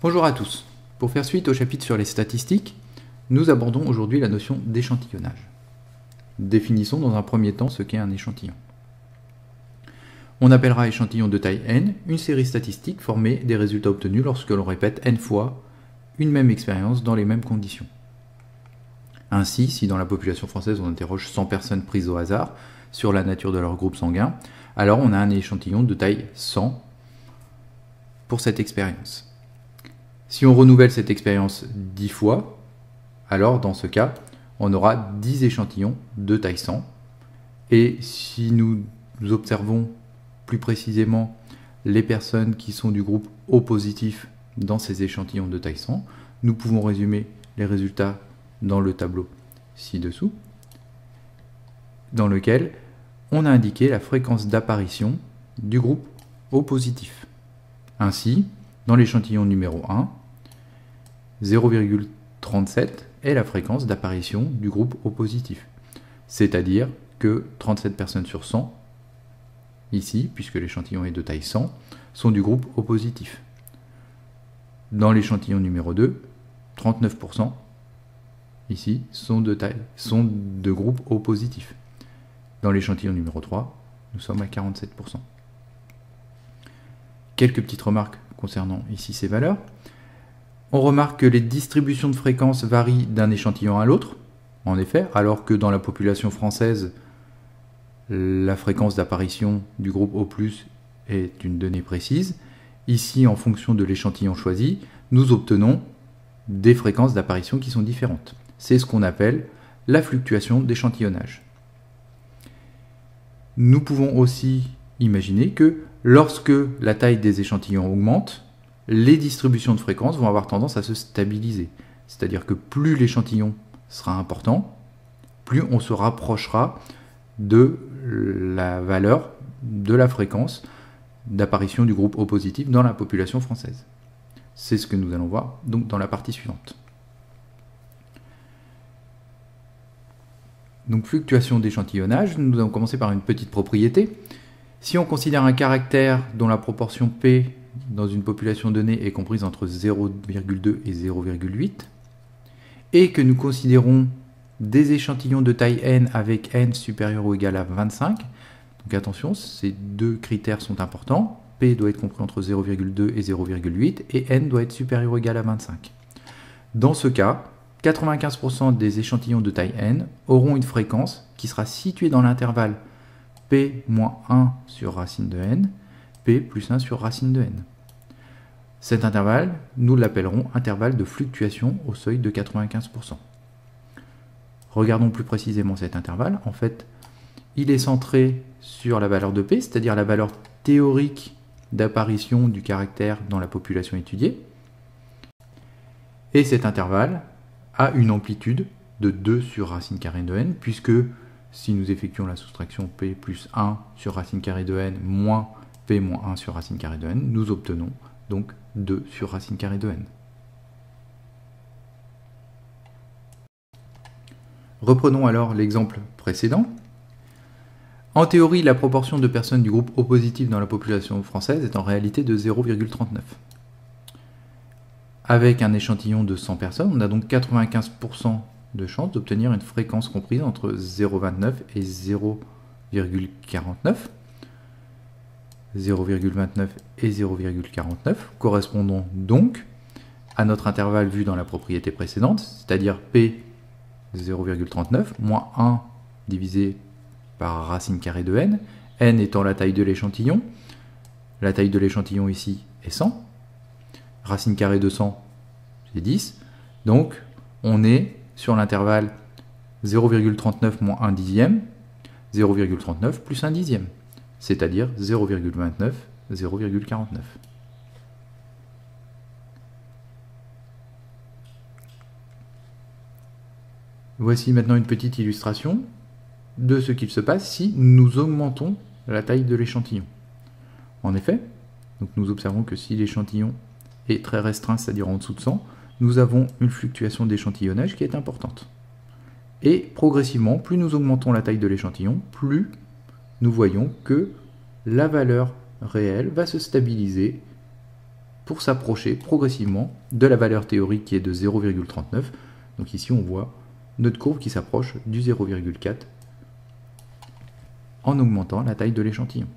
Bonjour à tous. Pour faire suite au chapitre sur les statistiques, nous abordons aujourd'hui la notion d'échantillonnage. Définissons dans un premier temps ce qu'est un échantillon. On appellera échantillon de taille n une série statistique formée des résultats obtenus lorsque l'on répète n fois une même expérience dans les mêmes conditions. Ainsi, si dans la population française on interroge 100 personnes prises au hasard sur la nature de leur groupe sanguin, alors on a un échantillon de taille 100 pour cette expérience. Si on renouvelle cette expérience 10 fois, alors dans ce cas, on aura 10 échantillons de taille 100. Et si nous observons plus précisément les personnes qui sont du groupe O positif dans ces échantillons de taille 100, nous pouvons résumer les résultats dans le tableau ci-dessous, dans lequel on a indiqué la fréquence d'apparition du groupe O positif. Ainsi, dans l'échantillon numéro 1, 0,37 est la fréquence d'apparition du groupe O positif. C'est-à-dire que 37 personnes sur 100, ici, puisque l'échantillon est de taille 100, sont du groupe O positif. Dans l'échantillon numéro 2, 39%, ici, sont de groupe O positif. Dans l'échantillon numéro 3, nous sommes à 47%. Quelques petites remarques concernant ici ces valeurs. On remarque que les distributions de fréquences varient d'un échantillon à l'autre, en effet, alors que dans la population française, la fréquence d'apparition du groupe O+, est une donnée précise. Ici, en fonction de l'échantillon choisi, nous obtenons des fréquences d'apparition qui sont différentes. C'est ce qu'on appelle la fluctuation d'échantillonnage. Nous pouvons aussi imaginer que lorsque la taille des échantillons augmente, les distributions de fréquences vont avoir tendance à se stabiliser. C'est-à-dire que plus l'échantillon sera important, plus on se rapprochera de la valeur de la fréquence d'apparition du groupe O positif dans la population française. C'est ce que nous allons voir donc dans la partie suivante. Donc fluctuation d'échantillonnage, nous allons commencer par une petite propriété. Si on considère un caractère dont la proportion P dans une population donnée est comprise entre 0,2 et 0,8, et que nous considérons des échantillons de taille n avec n supérieur ou égal à 25, donc attention, ces deux critères sont importants, P doit être compris entre 0,2 et 0,8, et n doit être supérieur ou égal à 25. Dans ce cas, 95% des échantillons de taille n auront une fréquence qui sera située dans l'intervalle P-1 sur racine de n, P plus 1 sur racine de n. Cet intervalle, nous l'appellerons intervalle de fluctuation au seuil de 95%. Regardons plus précisément cet intervalle. En fait, il est centré sur la valeur de P, c'est-à-dire la valeur théorique d'apparition du caractère dans la population étudiée. Et cet intervalle a une amplitude de 2 sur racine carrée de n, puisque si nous effectuons la soustraction P plus 1 sur racine carrée de n moins P moins 1 sur racine carrée de n, nous obtenons donc 2 sur racine carrée de n. Reprenons alors l'exemple précédent. En théorie, la proportion de personnes du groupe O positif dans la population française est en réalité de 0,39. Avec un échantillon de 100 personnes, on a donc 95% de chances d'obtenir une fréquence comprise entre 0,29 et 0,49. 0,29 et 0,49 correspondant donc à notre intervalle vu dans la propriété précédente, c'est-à-dire P 0,39 moins 1 divisé par racine carrée de n, n étant la taille de l'échantillon. La taille de l'échantillon ici est 100. Racine carrée de 100, c'est 10. Donc, on est sur l'intervalle 0,39 moins 1 dixième, 0,39 plus 1 dixième, c'est-à-dire 0,29, 0,49. Voici maintenant une petite illustration de ce qu'il se passe si nous augmentons la taille de l'échantillon. En effet, donc nous observons que si l'échantillon est très restreint, c'est-à-dire en dessous de 100, nous avons une fluctuation d'échantillonnage qui est importante. Et progressivement, plus nous augmentons la taille de l'échantillon, plus nous voyons que la valeur réelle va se stabiliser pour s'approcher progressivement de la valeur théorique qui est de 0,39. Donc ici on voit notre courbe qui s'approche du 0,4 en augmentant la taille de l'échantillon.